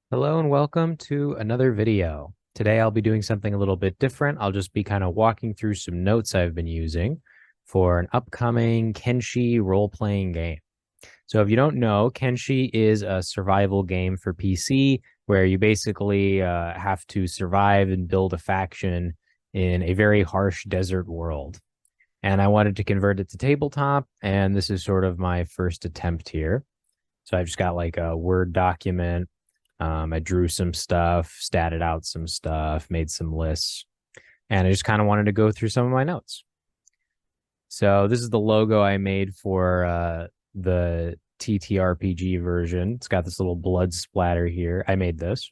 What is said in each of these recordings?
Hello and welcome to another video. Today I'll be doing something a little bit different. I'll just be kind of walking through some notes I've been using for an upcoming Kenshi role-playing game. So if you don't know, Kenshi is a survival game for PC where you basically have to survive and build a faction in a very harsh desert world. And I wanted to convert it to tabletop, and this is sort of my first attempt here. So I've just got like a Word document. I drew some stuff, statted out some stuff, made some lists, and I just kind of wanted to go through some of my notes. So this is the logo I made for the TTRPG version. It's got this little blood splatter here. I made this.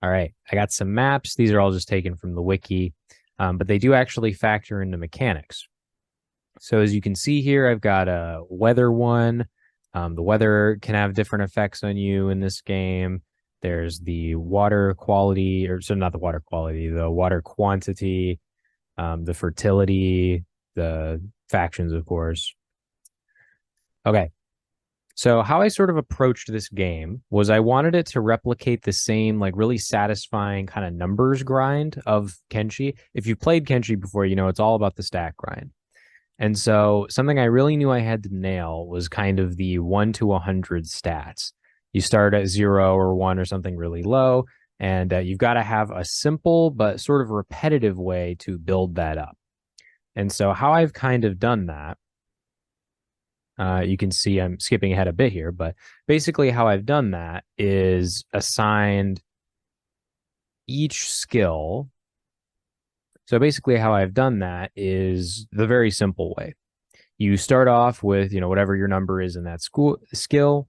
All right, I got some maps. These are all just taken from the wiki, but they do actually factor into mechanics. So as you can see here, I've got a weather one. The weather can have different effects on you in this game. There's the water quality, or so not the water quality, the water quantity, the fertility, the factions, of course. Okay. So how I sort of approached this game was I wanted it to replicate the same, like really satisfying kind of numbers grind of Kenshi. If you've played Kenshi before, you know it's all about the stat grind. And so something I really knew I had to nail was kind of the 1 to 100 stats. You start at 0 or 1 or something really low, and you've got to have a simple but sort of repetitive way to build that up. And so how I've kind of done that, you can see I'm skipping ahead a bit here, but basically how I've done that is assigned each skill. So basically how I've done that is the very simple way. You start off with, whatever your number is in that skill,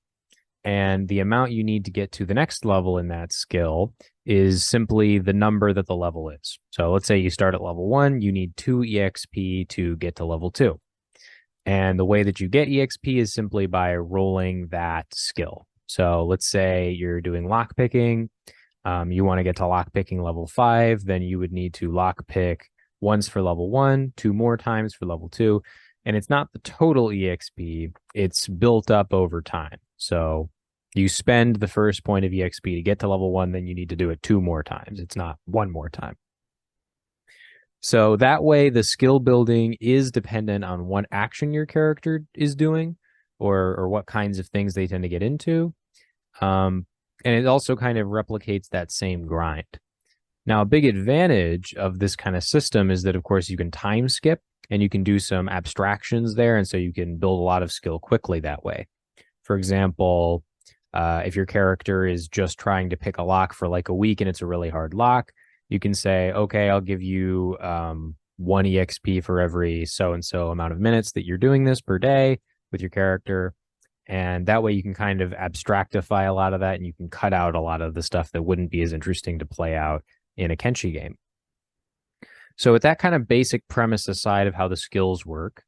and the amount you need to get to the next level in that skill is simply the number that the level is. So let's say you start at level 1, you need 2 EXP to get to level 2. And the way that you get EXP is simply by rolling that skill. So let's say you're doing lockpicking. You want to get to lockpicking level 5, then you would need to lockpick once for level 1, 2 more times for level 2. And it's not the total EXP, it's built up over time. So you spend the first point of EXP to get to level 1, then you need to do it 2 more times. It's not 1 more time. So that way, the skill building is dependent on what action your character is doing or what kinds of things they tend to get into. And it also kind of replicates that same grind. Now, a big advantage of this kind of system is that, of course, you can time skip and you can do some abstractions there. And so you can build a lot of skill quickly that way. For example, if your character is just trying to pick a lock for like a week and it's a really hard lock, you can say, okay, I'll give you 1 EXP for every so-and-so amount of minutes that you're doing this per day with your character. And that way you can kind of abstractify a lot of that and you can cut out a lot of the stuff that wouldn't be as interesting to play out in a Kenshi game. So with that kind of basic premise aside of how the skills work,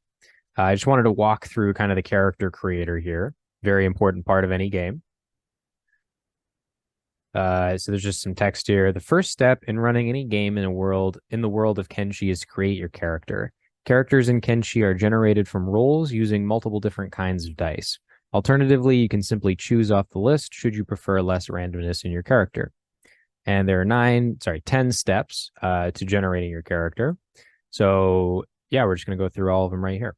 I just wanted to walk through kind of the character creator here. Very important part of any game. So there's just some text here. The first step in running any game in the world of Kenshi is to create your character. Characters in Kenshi are generated from rolls using multiple different kinds of dice. Alternatively, you can simply choose off the list should you prefer less randomness in your character. And there are 10 steps to generating your character. So yeah, we're just going to go through all of them right here.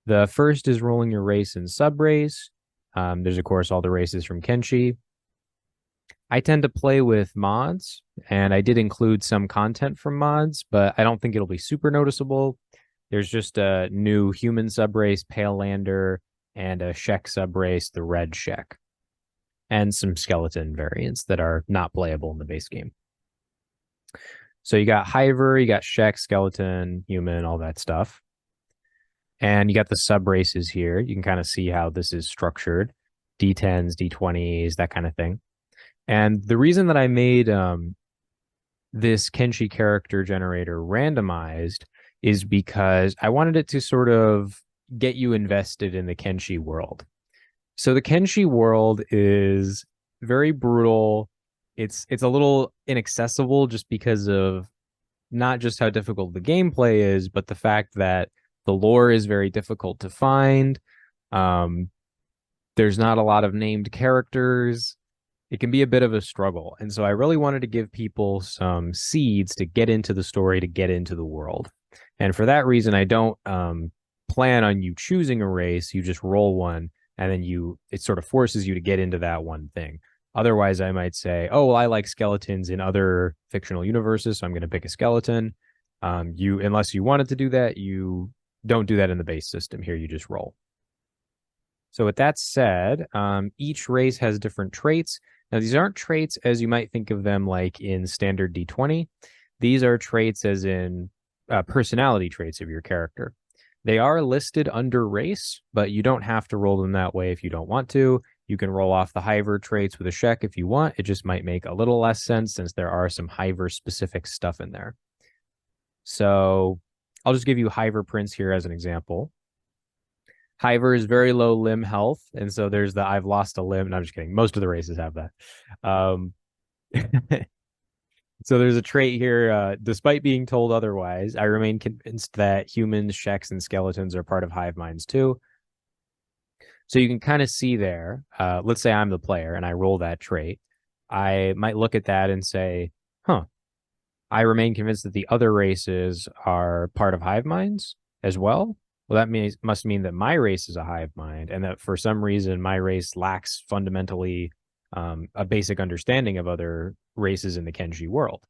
The first is rolling your race and sub-race. There's, of course, all the races from Kenshi. I tend to play with mods, and I did include some content from mods, but I don't think it'll be super noticeable. There's just a new human subrace, Pale Lander, and a Shek subrace, the Red Shek, and some skeleton variants that are not playable in the base game. So you got Hiver, you got Shek, skeleton, human, all that stuff. And you got the subraces here. You can kind of see how this is structured. D10s, D20s, that kind of thing. And the reason that I made this Kenshi character generator randomized is because I wanted it to sort of get you invested in the Kenshi world. So the Kenshi world is very brutal. It's a little inaccessible just because of not just how difficult the gameplay is, but the fact that the lore is very difficult to find. There's not a lot of named characters. it can be a bit of a struggle. And so I really wanted to give people some seeds to get into the story, to get into the world. And for that reason, I don't plan on you choosing a race. You just roll one, and then it sort of forces you to get into that one thing. Otherwise, I might say, oh, well, I like skeletons in other fictional universes, so I'm going to pick a skeleton. Unless you wanted to do that, you don't do that in the base system. Here, you just roll. So with that said, each race has different traits. Now, these aren't traits as you might think of them like in standard D20. These are traits as in personality traits of your character. They are listed under race, but you don't have to roll them that way if you don't want to. You can roll off the Hiver traits with a check if you want. It just might make a little less sense since there are some Hiver specific stuff in there. So I'll just give you Hiver prints here as an example. Hiver is very low limb health, and so there's the I've lost a limb. No, I'm just kidding. Most of the races have that. So there's a trait here. Despite being told otherwise, I remain convinced that humans, Sheks, and skeletons are part of hive minds too. So you can kind of see there. Let's say I'm the player and I roll that trait. I might look at that and say, huh, I remain convinced that the other races are part of hive minds as well. Well, that must mean that my race is a hive mind, and that for some reason my race lacks fundamentally a basic understanding of other races in the Kenshi world.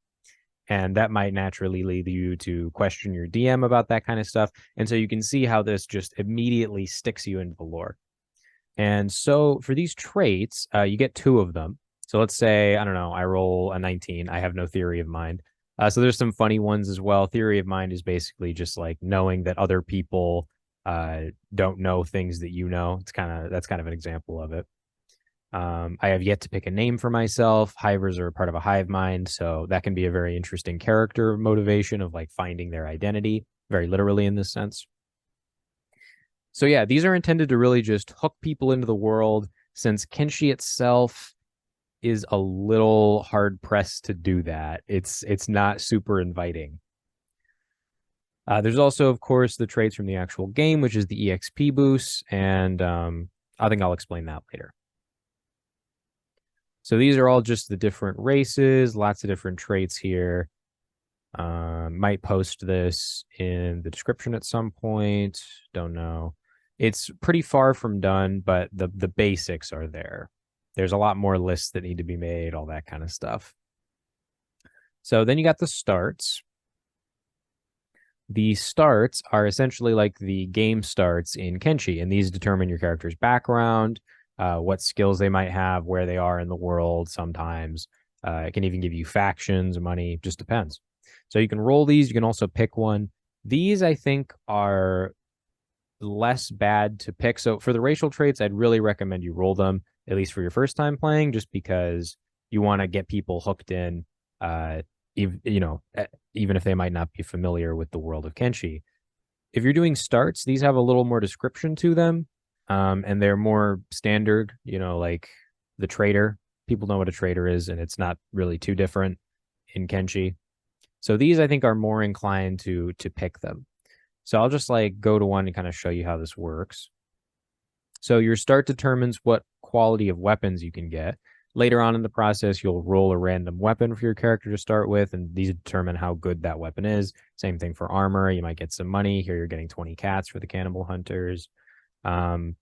And that might naturally lead you to question your DM about that kind of stuff. And so you can see how this just immediately sticks you into the lore. And so for these traits, you get 2 of them. So let's say, I don't know, I roll a 19. I have no theory of mind. So there's some funny ones as well. Theory of mind is basically just like knowing that other people don't know things that you know. That's kind of an example of it. I have yet to pick a name for myself. Hivers are part of a hive mind, so that can be a very interesting character motivation of like finding their identity, very literally in this sense. So yeah, these are intended to really just hook people into the world, since Kenshi itself is a little hard pressed to do that. It's not super inviting. There's also, of course, the traits from the actual game, which is the EXP boost, and I think I'll explain that later. So these are all just the different races, lots of different traits here. Might post this in the description at some point. Don't know. It's pretty far from done, but the basics are there. There's a lot more lists that need to be made, all that kind of stuff. So then you got the starts. The starts are essentially like the game starts in Kenshi, and these determine your character's background, what skills they might have, where they are in the world sometimes. It can even give you factions, money, just depends. So you can roll these. You can also pick one. These, I think, are less bad to pick. So for the racial traits, I'd really recommend you roll them, at least for your first time playing, just because you want to get people hooked in, even if they might not be familiar with the world of Kenshi. If you're doing starts, these have a little more description to them, and they're more standard, like the trader. People know what a trader is, and it's not really too different in Kenshi. So these, I think, are more inclined to pick them. So I'll just like go to one and kind of show you how this works. So your start determines what quality of weapons you can get. Later on in the process, you'll roll a random weapon for your character to start with, and these determine how good that weapon is. Same thing for armor. You might get some money. Here you're getting 20 cats for the cannibal hunters. And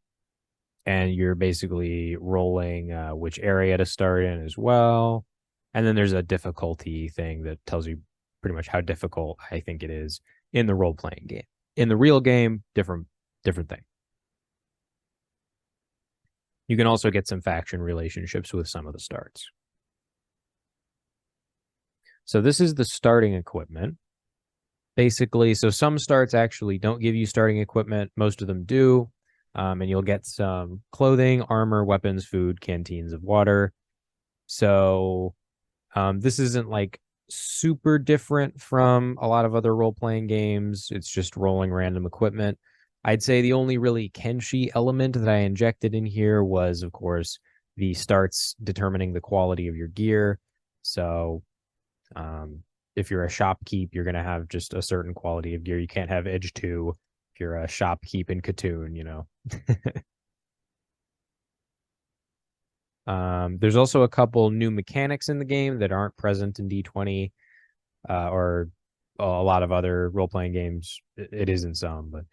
you're basically rolling which area to start in as well. And then there's a difficulty thing that tells you pretty much how difficult I think it is in the role-playing game. In the real game, different thing. You can also get some faction relationships with some of the starts. So this is the starting equipment. Basically, so some starts actually don't give you starting equipment. Most of them do. And you'll get some clothing, armor, weapons, food, canteens of water. So this isn't like super different from a lot of other role-playing games. It's just rolling random equipment. I'd say the only really Kenshi element that I injected in here was, of course, the starts determining the quality of your gear. So if you're a shopkeep, you're going to have just a certain quality of gear. You can't have edge 2 if you're a shopkeep in Katoon, There's also a couple new mechanics in the game that aren't present in D20 or a lot of other role-playing games. It is in some, but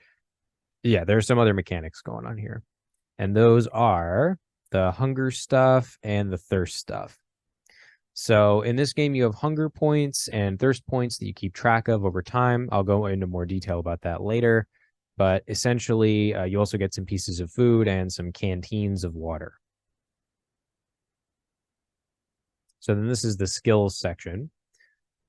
yeah, there's some other mechanics going on here. And those are the hunger stuff and the thirst stuff. So in this game, you have hunger points and thirst points that you keep track of over time. I'll go into more detail about that later. But essentially, you also get some pieces of food and some canteens of water. So then this is the skills section.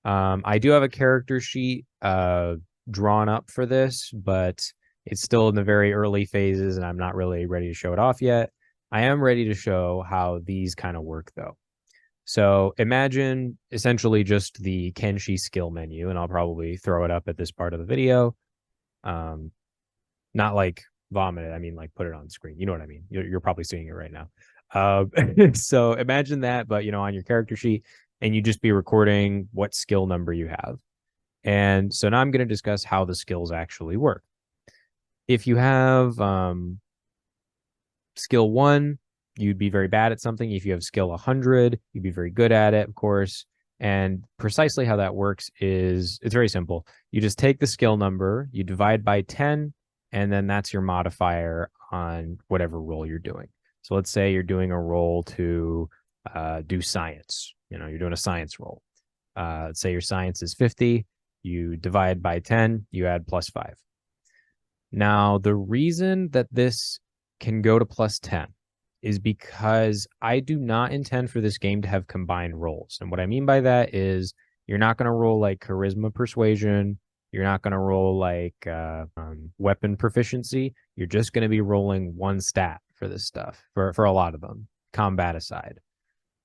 I do have a character sheet drawn up for this, but it's still in the very early phases, and I'm not really ready to show it off yet. I am ready to show how these kind of work, though. So imagine essentially just the Kenshi skill menu, and I'll probably throw it up at this part of the video. Not like vomit it, I mean like put it on screen. You know what I mean? You're probably seeing it right now. So imagine that, but on your character sheet, and you just be recording what skill number you have. And so now I'm going to discuss how the skills actually work. If you have skill 1, you'd be very bad at something. If you have skill 100, you'd be very good at it, of course. And precisely how that works is it's very simple. You just take the skill number, you divide by 10, and then that's your modifier on whatever role you're doing. So let's say you're doing a role to do science. You're doing a science roll. Let's say your science is 50. You divide by 10, you add +5. Now, the reason that this can go to +10 is because I do not intend for this game to have combined rolls. And what I mean by that is you're not going to roll like charisma persuasion. You're not going to roll like weapon proficiency. You're just going to be rolling one stat for this stuff, for a lot of them, combat aside.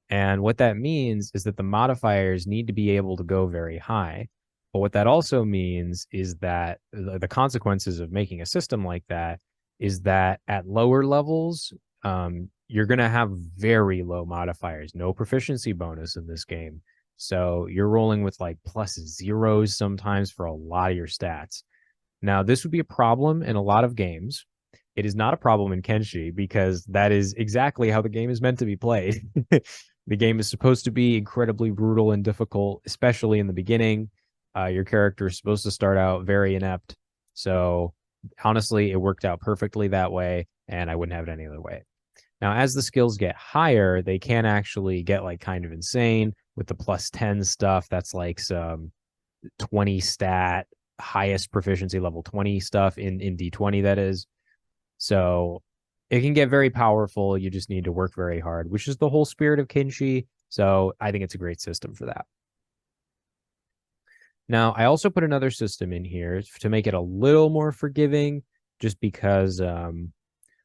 And what that means is that the modifiers need to be able to go very high. But what that also means is that the consequences of making a system like that is that at lower levels, you're going to have very low modifiers, no proficiency bonus in this game. So you're rolling with like +0s sometimes for a lot of your stats. Now, this would be a problem in a lot of games. It is not a problem in Kenshi because that is exactly how the game is meant to be played. The game is supposed to be incredibly brutal and difficult, especially in the beginning. Your character is supposed to start out very inept. So honestly, it worked out perfectly that way, and I wouldn't have it any other way. Now, as the skills get higher, they can actually get like kind of insane with the +10 stuff. That's like some 20 stat, highest proficiency level 20 stuff in D20, that is. So it can get very powerful. You just need to work very hard, which is the whole spirit of Kenshi. So I think it's a great system for that. Now, I also put another system in here to make it a little more forgiving, just because,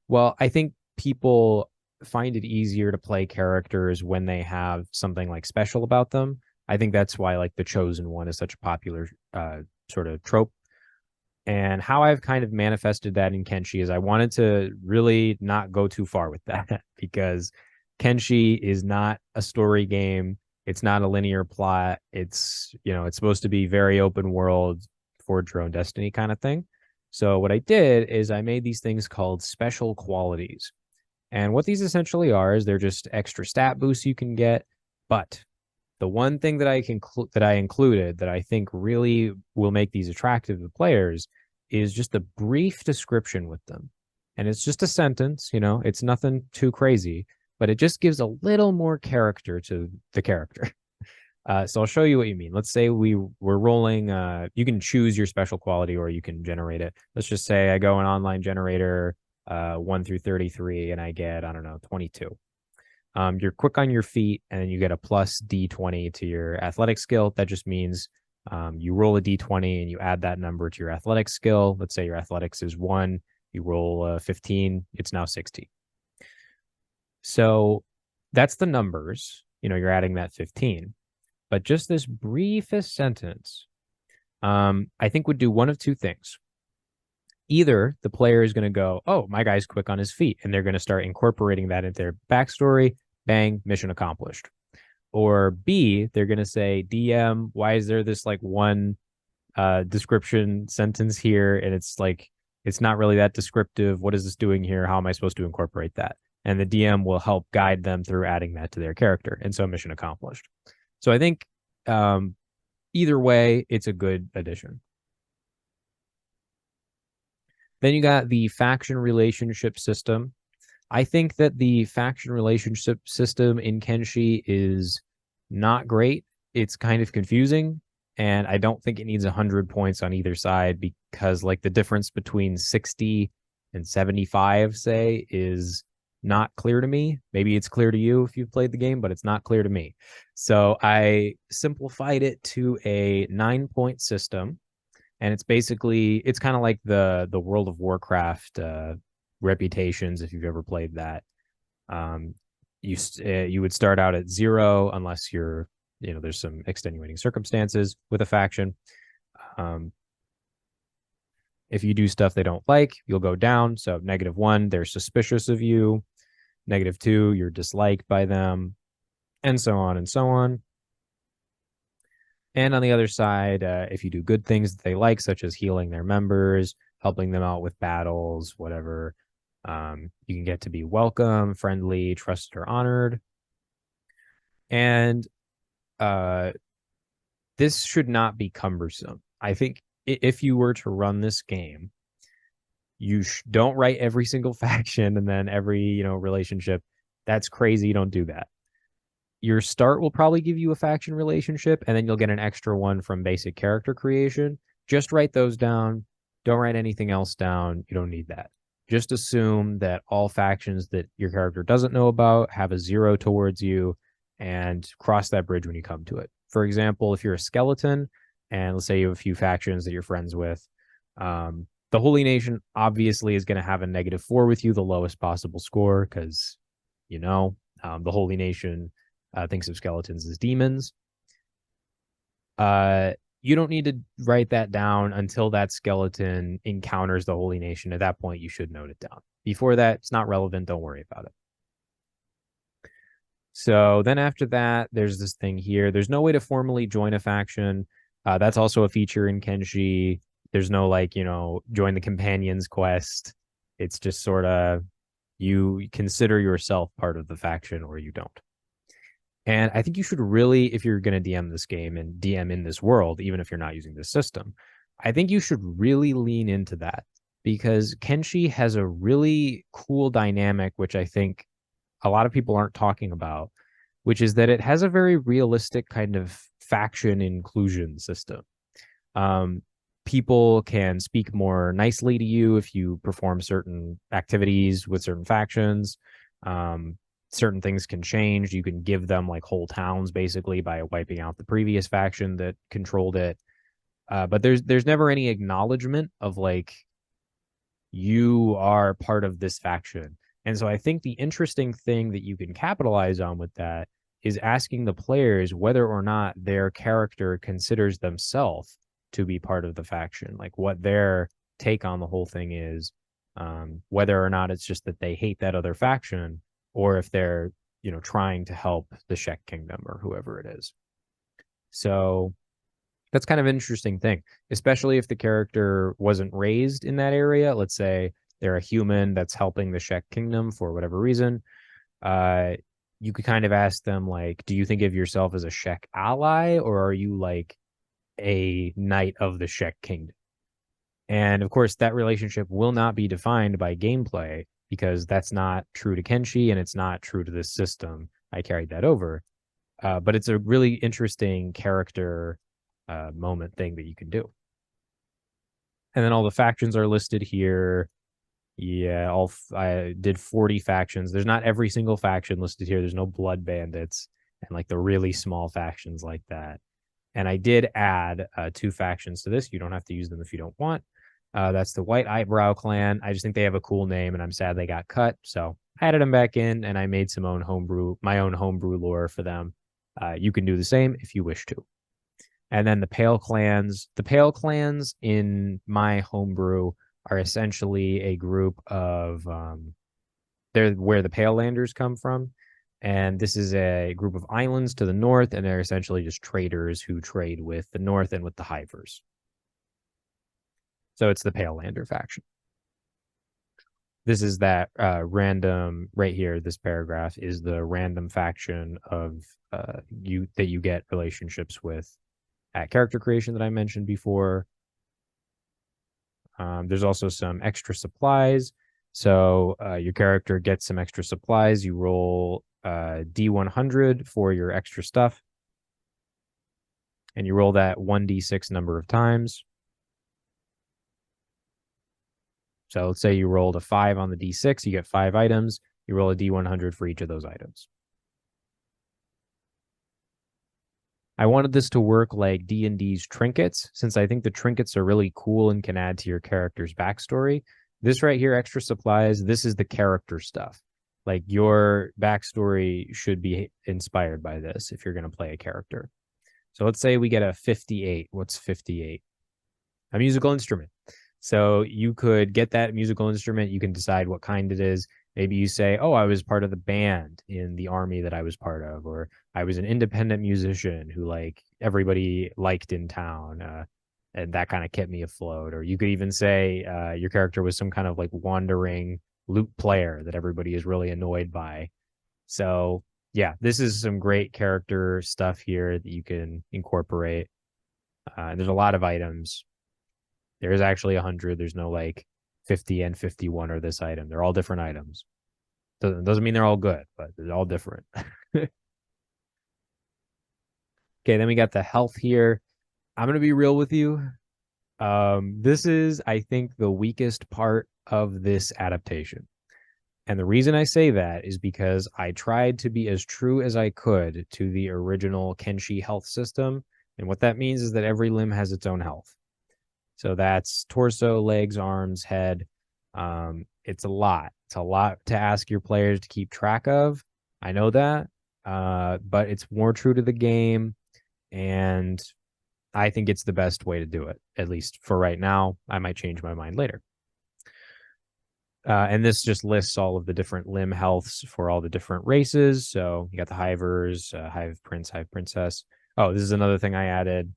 well, I think people find it easier to play characters when they have something like special about them. I think that's why like the Chosen One is such a popular sort of trope. And how I've kind of manifested that in Kenshi is I wanted to really not go too far with that because Kenshi is not a story game. It's not a linear plot. It's supposed to be very open world, forge your own destiny kind of thing. So what I did is I made these things called special qualities. And what these essentially are is they're just extra stat boosts you can get. But the one thing that I included that I think really will make these attractive to players is just a brief description with them. And it's just a sentence, it's nothing too crazy, but it just gives a little more character to the character. So I'll show you what you mean. Let's say we're rolling, you can choose your special quality or you can generate it. Let's just say I go an online generator 1 through 33 and I get, I don't know, 22. You're quick on your feet and you get a +D20 to your athletic skill. That just means you roll a D20 and you add that number to your athletic skill. Let's say your athletics is 1, you roll 15, it's now 60. So that's the numbers, you're adding that 15. But just this briefest sentence, I think would do one of two things. Either the player is going to go, oh, my guy's quick on his feet, and they're going to start incorporating that into their backstory. Bang, mission accomplished. Or B, they're going to say, DM, why is there this like one description sentence here? And it's like, it's not really that descriptive. What is this doing here? How am I supposed to incorporate that? and the DM will help guide them through adding that to their character. And so mission accomplished. So I think either way, it's a good addition. Then you got the faction relationship system. I think that the faction relationship system in Kenshi is not great. It's kind of confusing, and I don't think it needs 100 points on either side, because like the difference between 60 and 75, say, is not clear to me. Maybe it's clear to you if you've played the game, but it's not clear to me. So I simplified it to a 9-point system, and it's basically, it's kind of like the World of Warcraft reputations, if you've ever played that. You would start out at 0 unless you're, there's some extenuating circumstances with a faction. If you do stuff they don't like, you'll go down. So -1, they're suspicious of you. -2, you're disliked by them, and so on and so on. And on the other side, if you do good things that they like, such as healing their members, helping them out with battles, whatever, you can get to be welcome, friendly, trusted, or honored. And this should not be cumbersome. I think if you were to run this game, you don't write every single faction and then every relationship. That's crazy. You don't do that. Your start will probably give you a faction relationship, and then you'll get an extra one from basic character creation. Just write those down. Don't write anything else down. You don't need that. Just assume that all factions that your character doesn't know about have a 0 towards you, and cross that bridge when you come to it. For example, if you're a skeleton, and let's say you have a few factions that you're friends with, the Holy Nation obviously is going to have a -4 with you, the lowest possible score, because, the Holy Nation thinks of skeletons as demons. You don't need to write that down until that skeleton encounters the Holy Nation. At that point, you should note it down. Before that, it's not relevant. Don't worry about it. So then after that, there's this thing here. There's no way to formally join a faction. That's also a feature in Kenshi. There's no join the companions quest. It's just sort of, you consider yourself part of the faction or you don't. And I think you should really, if you're going to DM this game and DM in this world, even if you're not using this system, I think you should really lean into that, because Kenshi has a really cool dynamic, which I think a lot of people aren't talking about, which is that it has a very realistic kind of faction inclusion system. People can speak more nicely to you if you perform certain activities with certain factions. Certain things can change. You can give them like whole towns basically by wiping out the previous faction that controlled it. But there's never any acknowledgement of like, you are part of this faction. And so I think the interesting thing that you can capitalize on with that is asking the players whether or not their character considers themselves to be part of the faction, like what their take on the whole thing is, whether or not it's just that they hate that other faction, or if they're, trying to help the Shek Kingdom or whoever it is. So that's kind of an interesting thing, especially if the character wasn't raised in that area. Let's say they're a human that's helping the Shek Kingdom for whatever reason. You could kind of ask them, like, do you think of yourself as a Shek ally, or are you like a knight of the Shek Kingdom? And of course, that relationship will not be defined by gameplay, because that's not true to Kenshi and it's not true to this system. I carried that over. But it's a really interesting character moment thing that you can do. And then all the factions are listed here. Yeah, I did 40 factions. There's not every single faction listed here. There's no blood bandits and like the really small factions like that. And I did add 2 factions to this. You don't have to use them if you don't want. That's the White Eyebrow Clan. I just think they have a cool name, and I'm sad they got cut. So I added them back in, and I made my own homebrew lore for them. You can do the same if you wish to. And then the Pale Clans. The Pale Clans in my homebrew are essentially a group of they're where the Pale Landers come from. And this is a group of islands to the north, and they're essentially just traders who trade with the north and with the Hivers. So it's the Pale Lander faction. this is that random right here. This paragraph is the random faction of that you get relationships with at character creation that I mentioned before. There's also some extra supplies. So your character gets some extra supplies. You roll D100 for your extra stuff. And you roll that 1d6 number of times. So let's say you rolled a 5 on the d6, you get 5 items. You roll a d100 for each of those items. I wanted this to work like D&D's trinkets, since I think the trinkets are really cool and can add to your character's backstory. This right here, extra supplies, this is the character stuff. Like your backstory should be inspired by this if you're going to play a character. So let's say we get a 58. What's 58? A musical instrument. So you could get that musical instrument. You can decide what kind it is. Maybe you say, oh, I was part of the band in the army that I was part of, or I was an independent musician who like everybody liked in town. And that kind of kept me afloat. Or you could even say your character was some kind of like wandering lute player that everybody is really annoyed by. So yeah, this is some great character stuff here that you can incorporate. There's a lot of items. There is actually 100. There's no like 50 and 51 are this item. They're all different items. Doesn't mean they're all good, but they're all different. Okay, then we got the health here. I'm going to be real with you. This is, I think, the weakest part of this adaptation. And the reason I say that is because I tried to be as true as I could to the original Kenshi health system. And what that means is that every limb has its own health. So that's torso, legs, arms, head. It's a lot. It's a lot to ask your players to keep track of. I know that, but it's more true to the game. And I think it's the best way to do it, at least for right now. I might change my mind later. And this just lists all of the different limb healths for all the different races. So you got the hivers, hive prince, hive princess. Oh, this is another thing I added.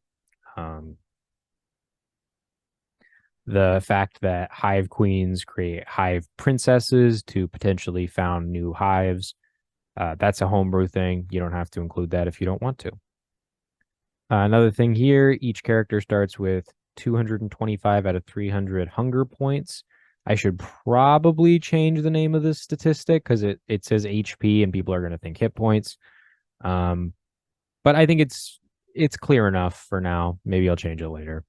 The fact that hive queens create hive princesses to potentially found new hives. That's a homebrew thing. You don't have to include that if you don't want to. Another thing here, each character starts with 225 out of 300 hunger points. I should probably change the name of this statistic because it says HP and people are going to think hit points. But I think it's clear enough for now. Maybe I'll change it later.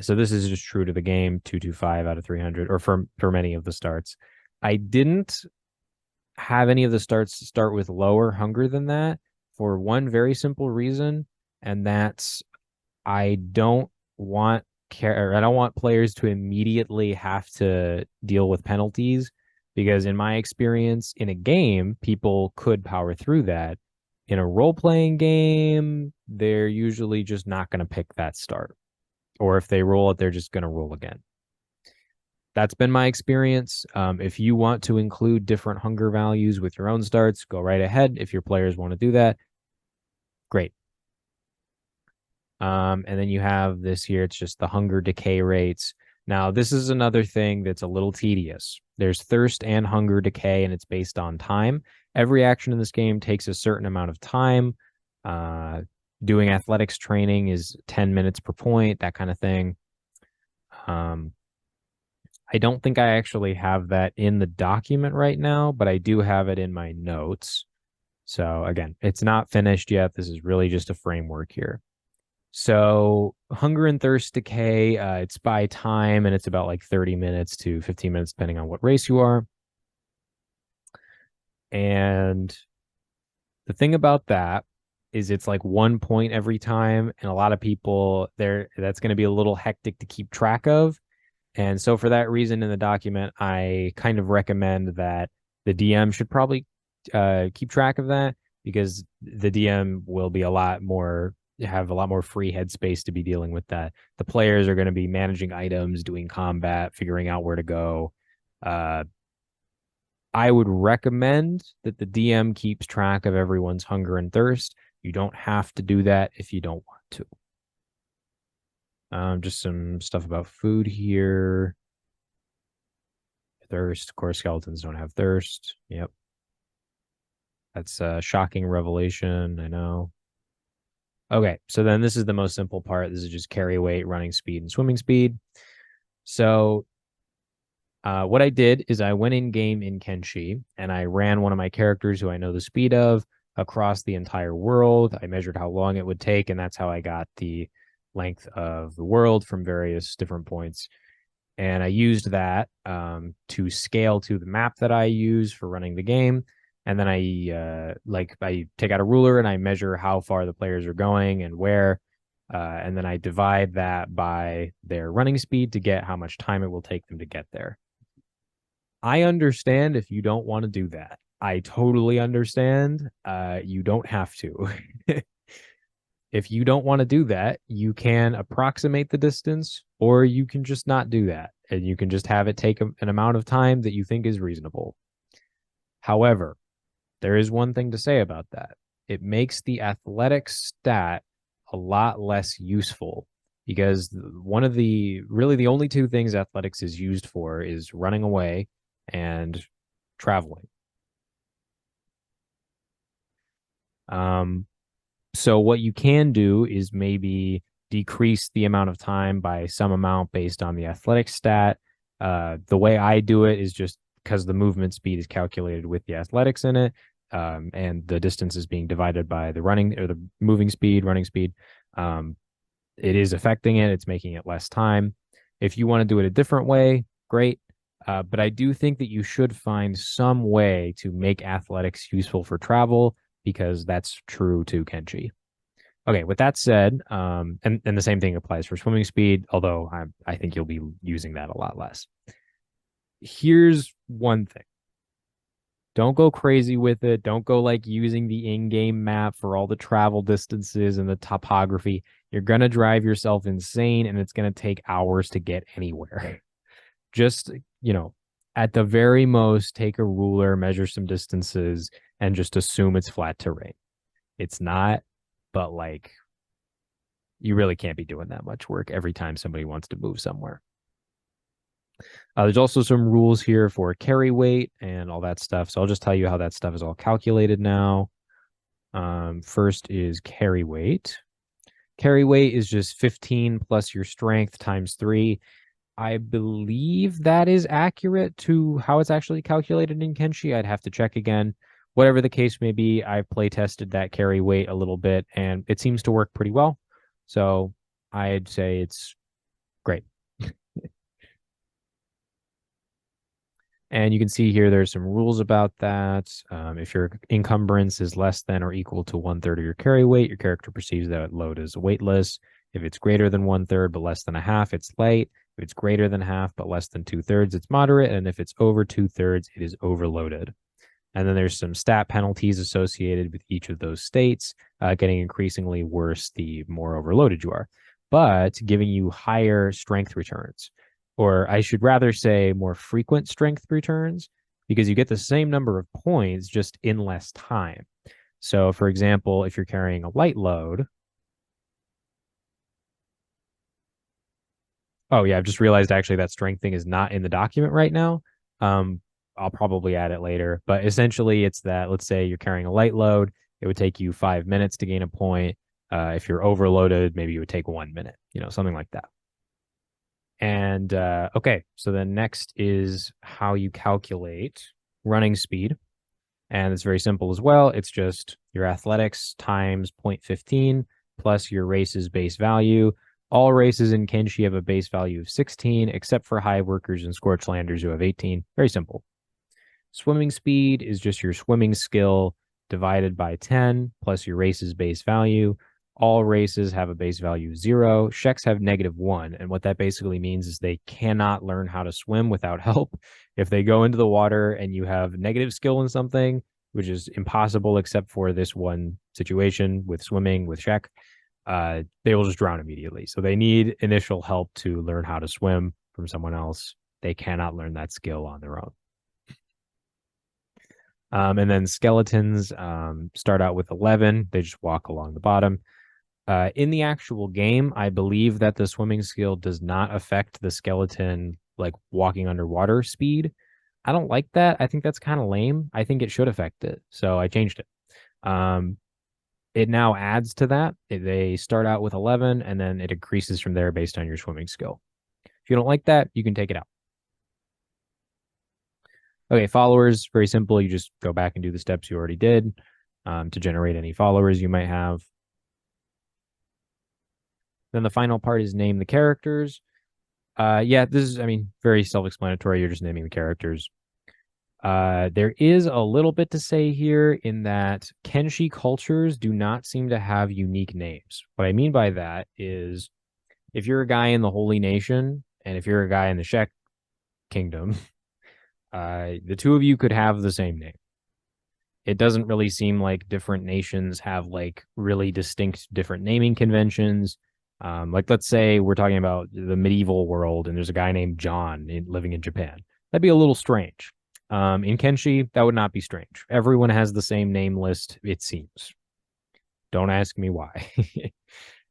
So this is just true to the game, 225 out of 300, or for many of the starts. I didn't have any of the starts start with lower hunger than that for one very simple reason, and that's I don't want players to immediately have to deal with penalties, because in my experience in a game, people could power through that. In a role-playing game, they're usually just not going to pick that start. Or if they roll it, they're just going to roll again. That's been my experience. If you want to include different hunger values with your own starts, go right ahead. If your players want to do that, great. And then you have this here. It's just the hunger decay rates. Now, this is another thing that's a little tedious. There's thirst and hunger decay, and it's based on time. Every action in this game takes a certain amount of time. Doing athletics training is 10 minutes per point, that kind of thing. I don't think I actually have that in the document right now, but I do have it in my notes. So again, it's not finished yet. This is really just a framework here. So hunger and thirst decay, it's by time, and it's about like 30 minutes to 15 minutes, depending on what race you are. And the thing about that is it's like 1 point every time, and a lot of people that's going to be a little hectic to keep track of. And so for that reason in the document, I kind of recommend that the DM should probably keep track of that, because the DM will be have a lot more free headspace to be dealing with that. The players are going to be managing items, doing combat, figuring out where to go. I would recommend that the DM keeps track of everyone's hunger and thirst. You don't have to do that if you don't want to. Just some stuff about food here. Thirst. Of course, skeletons don't have thirst. Yep. That's a shocking revelation. I know. Okay, so then this is the most simple part. This is just carry weight, running speed, and swimming speed. So what I did is I went in game in Kenshi and I ran one of my characters who I know the speed of across the entire world. I measured how long it would take, and that's how I got the length of the world from various different points. And I used that to scale to the map that I use for running the game. And then I take out a ruler and I measure how far the players are going and where. And then I divide that by their running speed to get how much time it will take them to get there. I understand if you don't want to do that. I totally understand. You don't have to. If you don't want to do that, you can approximate the distance, or you can just not do that. And you can just have it take an amount of time that you think is reasonable. However, there is one thing to say about that. It makes the athletics stat a lot less useful because one of the only two things athletics is used for is running away and traveling. So what you can do is maybe decrease the amount of time by some amount based on the athletic stat. The way I do it is just because the movement speed is calculated with the athletics in it, and the distance is being divided by the running or the running speed. It is affecting it. It's making it less time. If you want to do it a different way, great. But I do think that you should find some way to make athletics useful for travel because that's true to Kenshi. Okay, with that said, and the same thing applies for swimming speed, although I think you'll be using that a lot less. Here's one thing. Don't go crazy with it. Don't go like using the in-game map for all the travel distances and the topography. You're going to drive yourself insane and it's going to take hours to get anywhere. Just, at the very most, take a ruler, measure some distances, and just assume it's flat terrain. It's not, but you really can't be doing that much work every time somebody wants to move somewhere. There's also some rules here for carry weight and all that stuff. So I'll just tell you how that stuff is all calculated now. First is carry weight. Carry weight is just 15 plus your strength times 3. I believe that is accurate to how it's actually calculated in Kenshi. I'd have to check again. Whatever the case may be, I've play tested that carry weight a little bit, and it seems to work pretty well. So I'd say it's great. And you can see here there's some rules about that. If your encumbrance is less than or equal to 1/3 of your carry weight, your character perceives that load as weightless. If it's greater than 1/3 but less than a half, it's light. If it's greater than half but less than 2/3, it's moderate. And if it's over 2/3, it is overloaded. And then there's some stat penalties associated with each of those states, getting increasingly worse the more overloaded you are, but giving you higher strength returns. Or I should rather say more frequent strength returns, because you get the same number of points just in less time. So, for example, if you're carrying a light load. Oh, yeah, I've just realized actually that strength thing is not in the document right now. I'll probably add it later. But essentially, it's that, let's say you're carrying a light load, it would take you 5 minutes to gain a point. If you're overloaded, maybe it would take 1 minute, something like that. And okay, so then next is how you calculate running speed. And it's very simple as well. It's just your athletics times 0.15 plus your race's base value. All races in Kenshi have a base value of 16, except for Hive Workers and Scorchlanders who have 18. Very simple. Swimming speed is just your swimming skill divided by 10 plus your race's base value. All races have a base value of 0. Sheks have -1. And what that basically means is they cannot learn how to swim without help. If they go into the water and you have negative skill in something, which is impossible except for this one situation with swimming with Shek, they will just drown immediately. So they need initial help to learn how to swim from someone else. They cannot learn that skill on their own. And then skeletons start out with 11. They just walk along the bottom. In the actual game, I believe that the swimming skill does not affect the skeleton walking underwater speed. I don't like that. I think that's kind of lame. I think it should affect it. So I changed it. It now adds to that. They start out with 11 and then it increases from there based on your swimming skill. If you don't like that, you can take it out. Okay, followers, very simple. You just go back and do the steps you already did to generate any followers you might have. Then the final part is name the characters. Yeah, this is, I mean, very self-explanatory. You're just naming the characters. There is a little bit to say here in that Kenshi cultures do not seem to have unique names. What I mean by that is if you're a guy in the Holy Nation and if you're a guy in the Shek Kingdom, the two of you could have the same name. It doesn't really seem like different nations have like really distinct different naming conventions. Like let's say we're talking about the medieval world and there's a guy named John living in Japan. That'd be a little strange. In Kenshi, that would not be strange. Everyone has the same name list, it seems. Don't ask me why.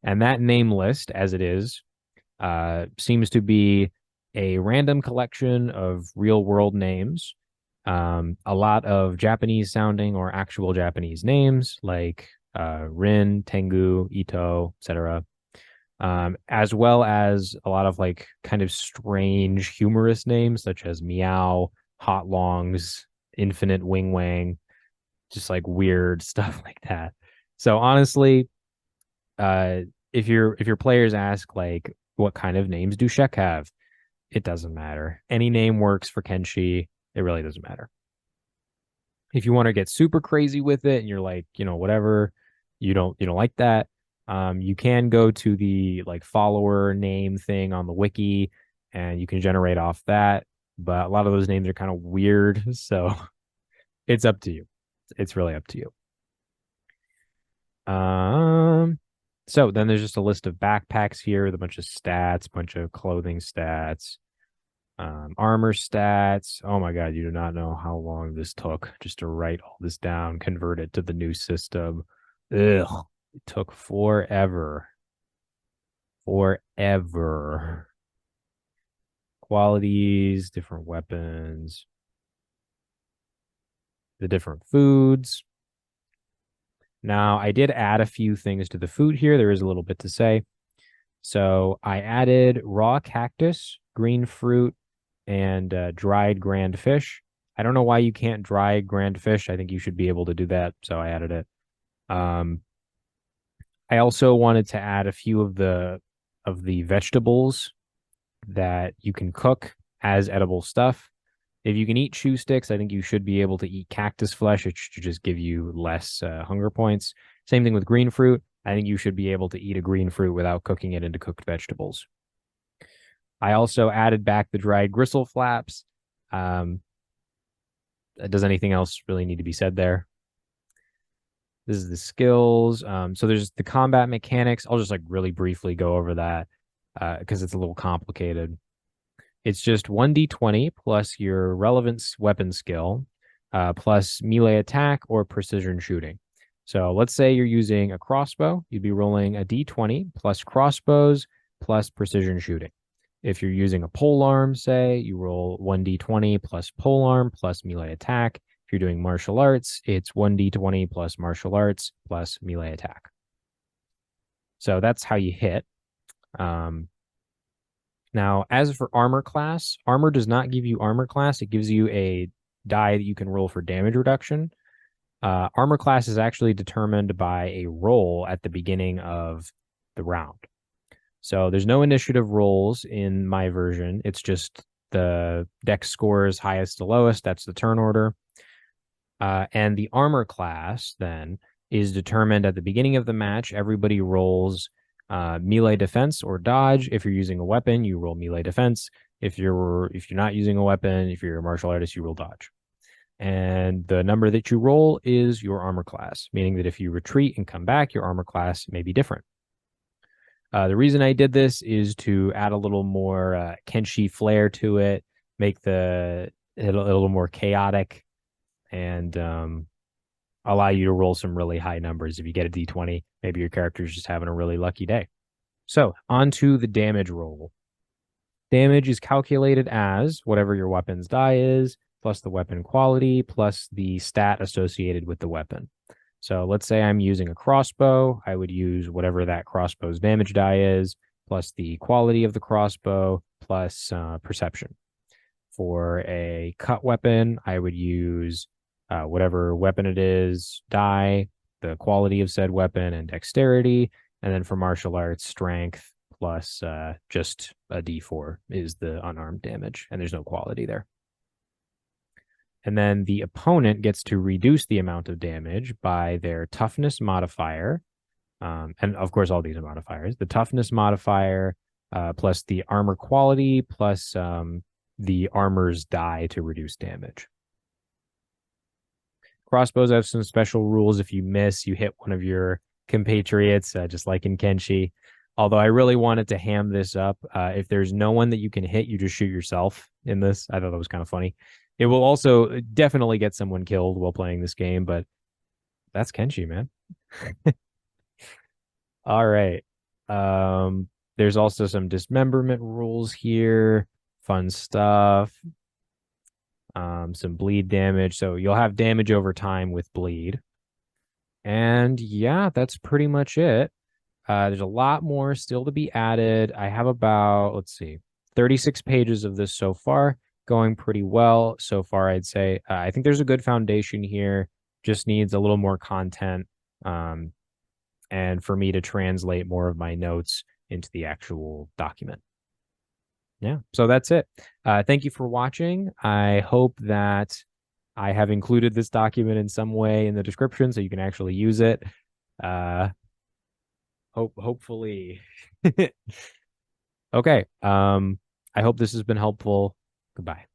And that name list, as it is, seems to be a random collection of real world names. A lot of Japanese sounding or actual Japanese names like Rin, Tengu, Ito, etc. As well as a lot of like kind of strange humorous names such as Meow, Hot Longs, Infinite Wing Wang, just like weird stuff like that. So honestly, if your players ask like what kind of names do Shek have, it doesn't matter. Any name works for Kenshi. It really doesn't matter. If you want to get super crazy with it and you're like, whatever, you don't like that, you can go to the like follower name thing on the wiki and you can generate off that. But a lot of those names are kind of weird, so it's up to you. It's really up to you. So then there's just a list of backpacks here with a bunch of stats, bunch of clothing stats, armor stats. Oh my God, you do not know how long this took just to write all this down, convert it to the new system. Ugh, it took forever. Forever. Qualities, different weapons, the different foods. Now, I did add a few things to the food here. There is a little bit to say. So I added raw cactus, green fruit, and dried grand fish. I don't know why you can't dry grand fish. I think you should be able to do that. So I added it. I also wanted to add a few of the vegetables that you can cook as edible stuff. If you can eat chew sticks, I think you should be able to eat cactus flesh. It should just give you less hunger points. Same thing with green fruit. I think you should be able to eat a green fruit without cooking it into cooked vegetables. I also added back the dried gristle flaps. Does anything else really need to be said there? This is the skills. So there's the combat mechanics. I'll just like really briefly go over that because it's a little complicated. It's just 1d20 plus your relevant weapon skill plus melee attack or precision shooting. So let's say you're using a crossbow, you'd be rolling a d20 plus crossbows plus precision shooting. If you're using a polearm, say, you roll 1d20 plus polearm plus melee attack. If you're doing martial arts, it's 1d20 plus martial arts plus melee attack. So that's how you hit. Now, as for armor class, armor does not give you armor class. It gives you a die that you can roll for damage reduction. Armor class is actually determined by a roll at the beginning of the round. So there's no initiative rolls in my version. It's just the dex scores highest to lowest. That's the turn order. And the armor class then is determined at the beginning of the match. Everybody rolls melee defense or dodge. If you're using a weapon, you roll melee defense. If you're not using a weapon, if you're a martial artist, you roll dodge. And the number that you roll is your armor class, meaning that if you retreat and come back, your armor class may be different. The reason I did this is to add a little more Kenshi flair to it, make it a little more chaotic, and allow you to roll some really high numbers. If you get a d20, maybe your character's just having a really lucky day. So on to the damage roll. Damage is calculated as whatever your weapon's die is plus the weapon quality plus the stat associated with the weapon. So let's say I'm using a crossbow. I would use whatever that crossbow's damage die is, plus the quality of the crossbow, plus perception. For a cut weapon, I would use whatever weapon it is, die, the quality of said weapon, and dexterity. And then for martial arts, strength plus just a d4 is the unarmed damage, and there's no quality there. And then the opponent gets to reduce the amount of damage by their toughness modifier. And of course, all these are modifiers. The toughness modifier plus the armor quality plus the armor's die to reduce damage. Crossbows have some special rules. If you miss, you hit one of your compatriots, just like in Kenshi. Although I really wanted to ham this up. If there's no one that you can hit, you just shoot yourself in this. I thought that was kind of funny. It will also definitely get someone killed while playing this game, but that's Kenshi, man. All right. There's also some dismemberment rules here. Fun stuff. Some bleed damage. So you'll have damage over time with bleed. And yeah, that's pretty much it. There's a lot more still to be added. I have about, let's see, 36 pages of this so far, going pretty well so far, I'd say. I think there's a good foundation here, just needs a little more content, and for me to translate more of my notes into the actual document. Yeah, so that's it. Thank you for watching. I hope that I have included this document in some way in the description so you can actually use it. Hopefully. Okay. I hope this has been helpful. Goodbye.